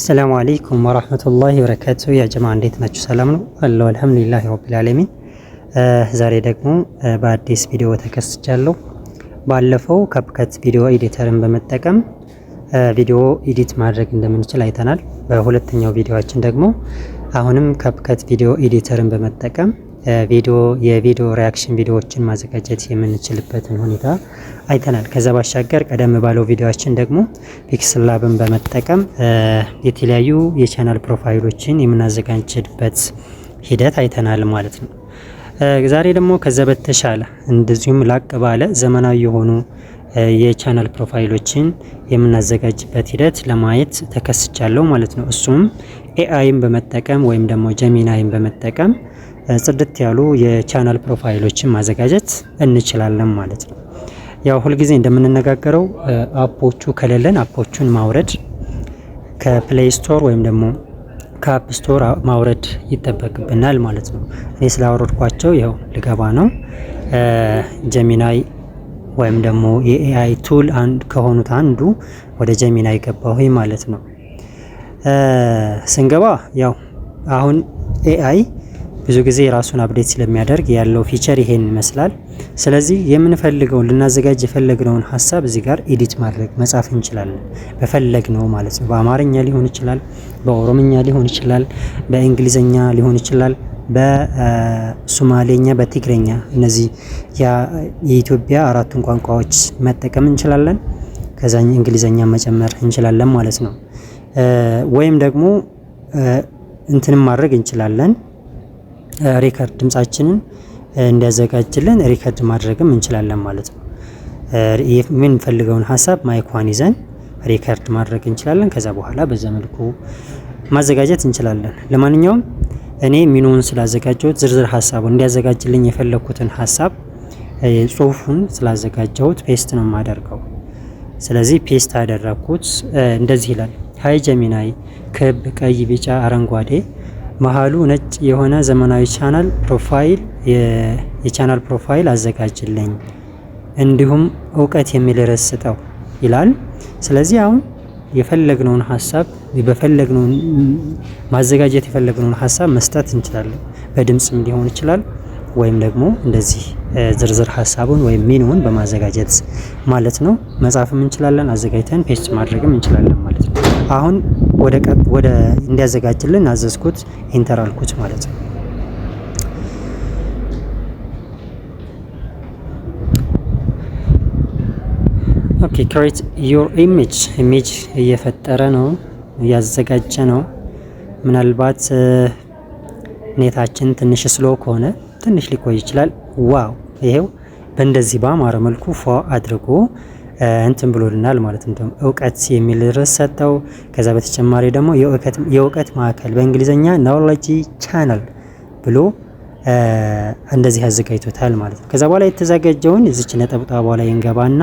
ሰላሙ አለይኩም ወራህመቱላሂ ወበረካቱ። ያ ጀማ እንዴት ናችሁ? ሰላም ነው አለው። አልሐምዱሊላህ ረቢል ዓለሚን። ዛሬ ደግሞ በአዲስ ቪዲዮ ተከስቻለሁ። ባለፈው ካፕከት ቪዲዮ ኤዲተርን በመጠቀም ቪዲዮ ኤዲት ማድረግ እንደምንችል አይተናል። በሁለተኛው ቪዲዮአችን ደግሞ አሁንም ካፕከት ቪዲዮ ኤዲተርን በመጠቀም የቪዲዮ ሪያክሽን ቪዲዮዎችን ማዘጋጀት የምንችልበትን ሁኔታ አይተናል። ከዛ ባሻገር ቀደም ባለው ቪዲዮአችን ደግሞ ፒክስል ላብን በመጠቀም የተለያዩ የቻናል ፕሮፋይሎችን የምናዘጋጅበት ሂደት አይተናል ማለት ነው። ዛሬ ደግሞ ከዛ በተሻለ እንደዚሁም ላቅ ባለ ዘመናዊ የሆኑ የቻናል ፕሮፋይሎችን የምናዘጋጅበት ሂደት ለማየት ተከስቻለሁ ማለት ነው። እሱም ኤአይን በመጠቀም ወይም ደግሞ ጀሚናይን በመጠቀም ጽድት ያሉ የቻናል ፕሮፋይሎችን ማዘጋጀት እንችላለን ማለት ነው። ያው ሁልጊዜ እንደምንነጋገረው አፖቹ ከሌለን አፖቹን ማውረድ ከፕሌይ ስቶር ወይም ደግሞ ከአፕ ስቶር ማውረድ ይጠበቅብናል ማለት ነው። እኔ ስላወረድኳቸው ይኸው ልገባ ነው። ጀሚናይ ወይም ደግሞ የኤአይ ቱል ከሆኑት አንዱ ወደ ጀሚናይ ገባሁኝ ማለት ነው። ስንገባ ያው አሁን ኤአይ ብዙ ጊዜ ራሱን አፕዴት ስለሚያደርግ ያለው ፊቸር ይሄን ይመስላል። ስለዚህ የምንፈልገውን ልናዘጋጅ የፈለግነውን ሀሳብ እዚህ ጋር ኤዲት ማድረግ መጻፍ እንችላለን፣ በፈለግነው ማለት ነው። በአማርኛ ሊሆን ይችላል፣ በኦሮምኛ ሊሆን ይችላል፣ በእንግሊዘኛ ሊሆን ይችላል፣ በሶማሌኛ፣ በትግረኛ እነዚህ የኢትዮጵያ አራቱን ቋንቋዎች መጠቀም እንችላለን። ከዛኛ እንግሊዘኛ መጨመር እንችላለን ማለት ነው። ወይም ደግሞ እንትንም ማድረግ እንችላለን፣ ሪከርድ ድምጻችንን እንዲያዘጋጅልን ሪከርድ ማድረግም እንችላለን ማለት ነው። የምንፈልገውን ሀሳብ ማይኳን ይዘን ሪከርድ ማድረግ እንችላለን። ከዛ በኋላ በዛ መልኩ ማዘጋጀት እንችላለን። ለማንኛውም እኔ ሚኑን ስላዘጋጀሁት ዝርዝር ሀሳቡን እንዲያዘጋጅልኝ የፈለኩትን ሀሳብ ጽሁፉን ስላዘጋጀሁት ፔስት ነው የማደርገው። ስለዚህ ፔስት አደረኩት። እንደዚህ ይላል፣ ሃይ ጀሚናይ፣ ክብ ቀይ ቢጫ አረንጓዴ መሃሉ ነጭ የሆነ ዘመናዊ ቻናል ፕሮፋይል የቻናል ፕሮፋይል አዘጋጅልኝ፣ እንዲሁም እውቀት የሚል ርዕስ ስጠው ይላል። ስለዚህ አሁን የፈለግነውን ሀሳብ በፈለግነው ማዘጋጀት የፈለግነውን ሀሳብ መስጠት እንችላለን። በድምጽም ሊሆን ይችላል ወይም ደግሞ እንደዚህ ዝርዝር ሀሳቡን ወይም ሚኑን በማዘጋጀት ማለት ነው መጻፍም እንችላለን። አዘጋጅተን ፔስት ማድረግም እንችላለን ማለት ነው። አሁን ወደ እንዲያዘጋጅልን አዘዝኩት፣ ኢንተር አልኩት ማለት ነው። ኦኬ ክሬት ዮር ኢሜጅ እየፈጠረ ነው፣ እያዘጋጀ ነው። ምናልባት ኔታችን ትንሽ ስሎ ከሆነ ትንሽ ሊቆይ ይችላል። ዋው ይሄው በእንደዚህ በአማረ መልኩ ፎ አድርጎ እንትን ብሎልናል ማለት ነው። እውቀት የሚል ርዕስ ሰጠው። ከዛ በተጨማሪ ደግሞ የእውቀት ማዕከል በእንግሊዘኛ ናውሌጅ ቻናል ብሎ እንደዚህ አዘጋጅቶታል ማለት ነው። ከዛ በኋላ የተዘጋጀውን እዚች ነጠብጣቧ ላይ እንገባና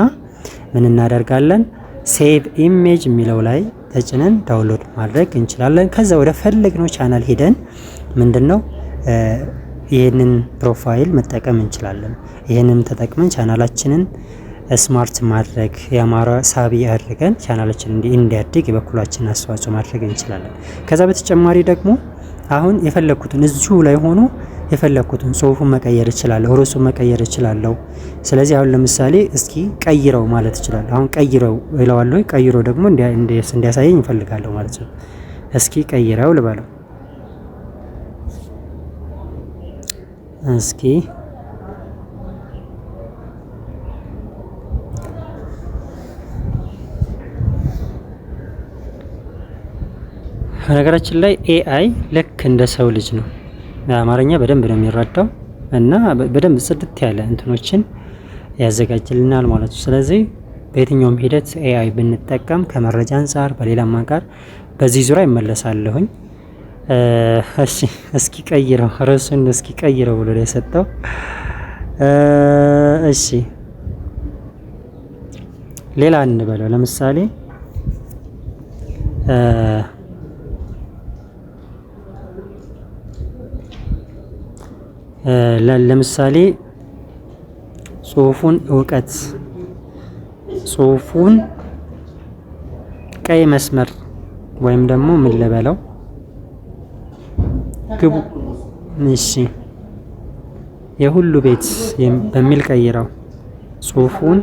ምን እናደርጋለን? ሴቭ ኢሜጅ የሚለው ላይ ተጭነን ዳውንሎድ ማድረግ እንችላለን። ከዛ ወደ ፈለግነው ቻናል ሄደን ምንድነው ይህንን ፕሮፋይል መጠቀም እንችላለን። ይህንን ተጠቅመን ቻናላችንን ስማርት ማድረግ ያማረ ሳቢ አድርገን ቻናላችን እንዲያድግ የበኩላችንን አስተዋጽኦ ማድረግ እንችላለን። ከዛ በተጨማሪ ደግሞ አሁን የፈለኩትን እዚሁ ላይ ሆኖ የፈለኩትን ጽሁፉን መቀየር እችላለሁ፣ ርዕሱን መቀየር እችላለሁ። ስለዚህ አሁን ለምሳሌ እስኪ ቀይረው ማለት እችላለሁ። አሁን ቀይረው እለዋለሁ። ቀይሮ ደግሞ እንዲያሳየኝ እፈልጋለሁ ማለት ነው። እስኪ ቀይረው ልበለው። እስኪ ነገራችን ላይ ኤአይ ልክ እንደ ሰው ልጅ ነው። አማርኛ በደንብ ነው የሚረዳው እና በደንብ ጽድት ያለ እንትኖችን ያዘጋጅልናል ማለት ነው። ስለዚህ በየትኛውም ሂደት ኤአይ ብንጠቀም ከመረጃ አንጻር በሌላም አንጻር በዚህ ዙሪያ ይመለሳለሁኝ። እሺ እስኪ ቀይረው፣ ርዕሱን እስኪ ቀይረው ብሎ ነው የሰጠው። እሺ ሌላ እንበለው። ለምሳሌ ለምሳሌ ጽሁፉን ቀይ መስመር ወይም ደግሞ ምን ልበለው ግቡ። እሺ የሁሉ ቤት በሚል ቀይረው ጽሁፉን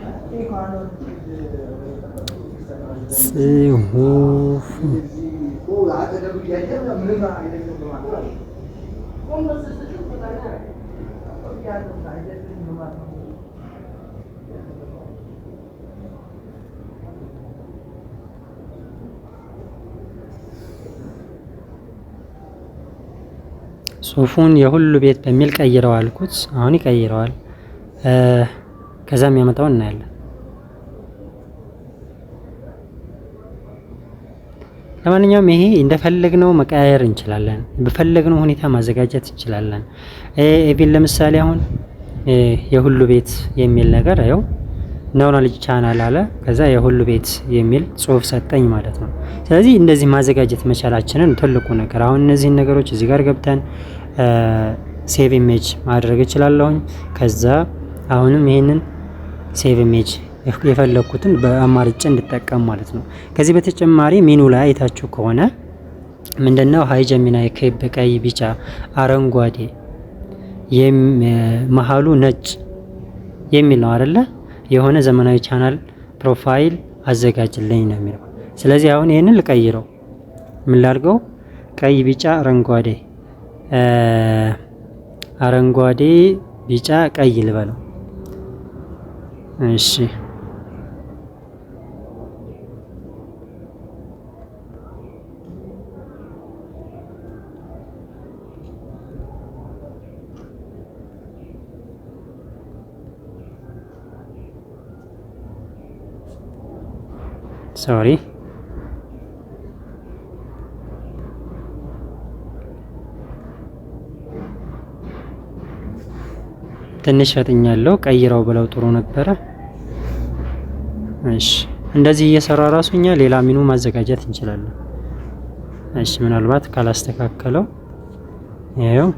ጽሁፉን የሁሉ ቤት በሚል ቀይረው አልኩት። አሁን ይቀይረዋል። ከዛም ያመጣው እናያለን። ለማንኛውም ይሄ እንደፈለግነው መቀያየር እንችላለን። በፈለግነው ሁኔታ ማዘጋጀት እንችላለን። ኢቭን ለምሳሌ አሁን የሁሉ ቤት የሚል ነገር ያው ኖርማል ቻናል አለ። ከዛ የሁሉ ቤት የሚል ጽሁፍ ሰጠኝ ማለት ነው። ስለዚህ እንደዚህ ማዘጋጀት መቻላችንን ትልቁ ነገር። አሁን እነዚህን ነገሮች እዚህ ጋር ገብተን ሴቭ ኢሜጅ ማድረግ እችላለሁኝ። ከዛ አሁንም ይሄንን ሴቭ ኢሜጅ የፈለኩትን በአማርጬ እንድጠቀም ማለት ነው። ከዚህ በተጨማሪ ሜኑ ላይ አይታችሁ ከሆነ ምንድነው ሃይ ጀሚናይ ክብ ቀይ፣ ቢጫ፣ አረንጓዴ መሀሉ ነጭ የሚል ነው አይደለ? የሆነ ዘመናዊ ቻናል ፕሮፋይል አዘጋጅልኝ ነው የሚለው። ስለዚህ አሁን ይሄንን ልቀይረው። ምን ላድርገው? ቀይ፣ ቢጫ፣ አረንጓዴ፣ ቢጫ፣ ቀይ ልበለው። እሺ ሶሪ ትንሽ ፈጥኛለሁ። ቀይረው ብለው ጥሩ ነበረ። እሺ እንደዚህ እየሰራ ራሱኛ ሌላ ሚኑ ማዘጋጀት እንችላለን። እሺ ምናልባት ካላስተካከለው ይሄው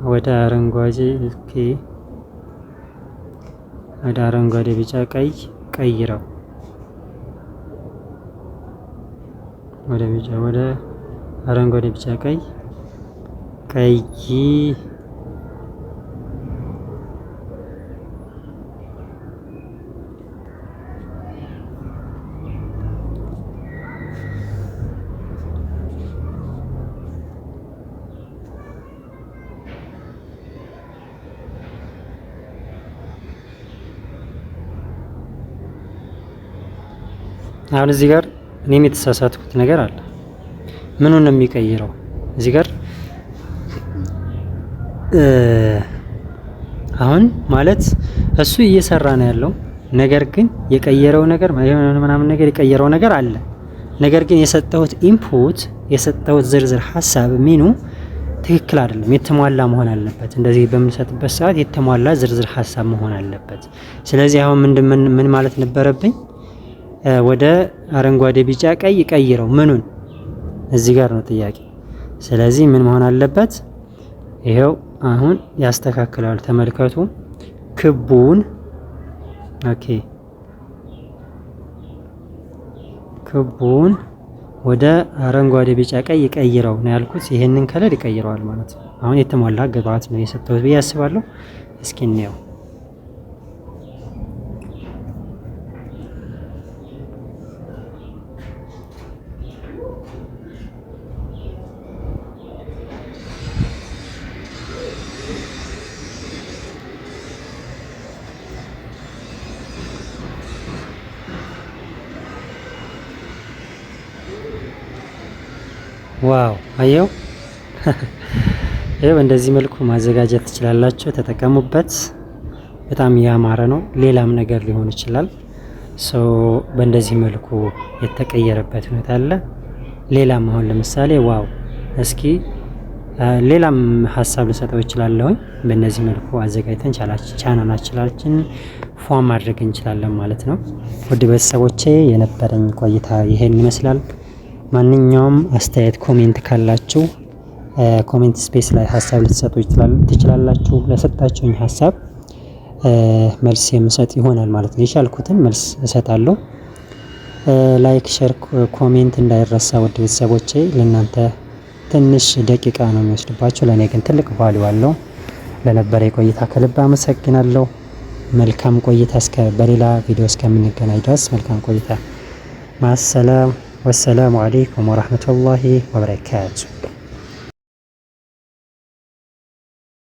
ወደ አረንጓዴ ቢጫ፣ ቀይ ቀይረው ወደ አረንጓዴ ቢጫ ቀይ አሁን እዚህ ጋር እኔም የተሳሳትኩት ነገር አለ። ምኑን ነው የሚቀይረው? እዚህ ጋር አሁን ማለት እሱ እየሰራ ነው ያለው። ነገር ግን የቀየረው ነገር ምናምን ነገር የቀየረው ነገር አለ። ነገር ግን የሰጠሁት ኢንፑት የሰጠሁት ዝርዝር ሀሳብ ሚኑ ትክክል አይደለም። የተሟላ መሆን አለበት። እንደዚህ በምንሰጥበት ሰዓት የተሟላ ዝርዝር ሀሳብ መሆን አለበት። ስለዚህ አሁን ምን ማለት ነበረብኝ? ወደ አረንጓዴ ቢጫ ቀይ ቀይረው ምኑን? እዚህ ጋር ነው ጥያቄ። ስለዚህ ምን መሆን አለበት? ይሄው አሁን ያስተካክላል። ተመልከቱ። ክቡን ክቡን ወደ አረንጓዴ ቢጫ ቀይ ቀይረው ነው ያልኩት። ይሄንን ከለር ይቀይረዋል ማለት ነው። አሁን የተሟላ ግብአት ነው የሰጠሁት ብዬ አስባለሁ። እስኪ እንየው። ዋው አየው። ይሄው እንደዚህ መልኩ ማዘጋጀት ትችላላችሁ። ተጠቀሙበት። በጣም ያማረ ነው። ሌላም ነገር ሊሆን ይችላል። በእንደዚህ መልኩ የተቀየረበት ሁኔታ አለ። ሌላም አሁን ለምሳሌ ዋው፣ እስኪ ሌላም ሀሳብ ልሰጠው እችላለሁ። በእነዚህ መልኩ አዘጋጅተን ቻናላችን ፎርም ማድረግ እንችላለን ማለት ነው። ውድ ቤተሰቦቼ የነበረኝ ቆይታ ይሄን ይመስላል። ማንኛውም አስተያየት ኮሜንት ካላችሁ ኮሜንት ስፔስ ላይ ሀሳብ ልትሰጡ ትችላላችሁ። ለሰጣችሁኝ ሀሳብ መልስ የምሰጥ ይሆናል ማለት ነው። የቻልኩትን መልስ እሰጣለሁ። ላይክ፣ ሼር፣ ኮሜንት እንዳይረሳ ውድ ቤተሰቦቼ። ለእናንተ ትንሽ ደቂቃ ነው የሚወስድባቸው፣ ለእኔ ግን ትልቅ ቫልዩ አለው። ለነበረ ቆይታ ከልብ አመሰግናለሁ። መልካም ቆይታ። በሌላ ቪዲዮ እስከምንገናኝ ድረስ መልካም ቆይታ። ማሰላም። ወሰላሙ አለይኩም ወራህመቱላሂ ወበረካቱ።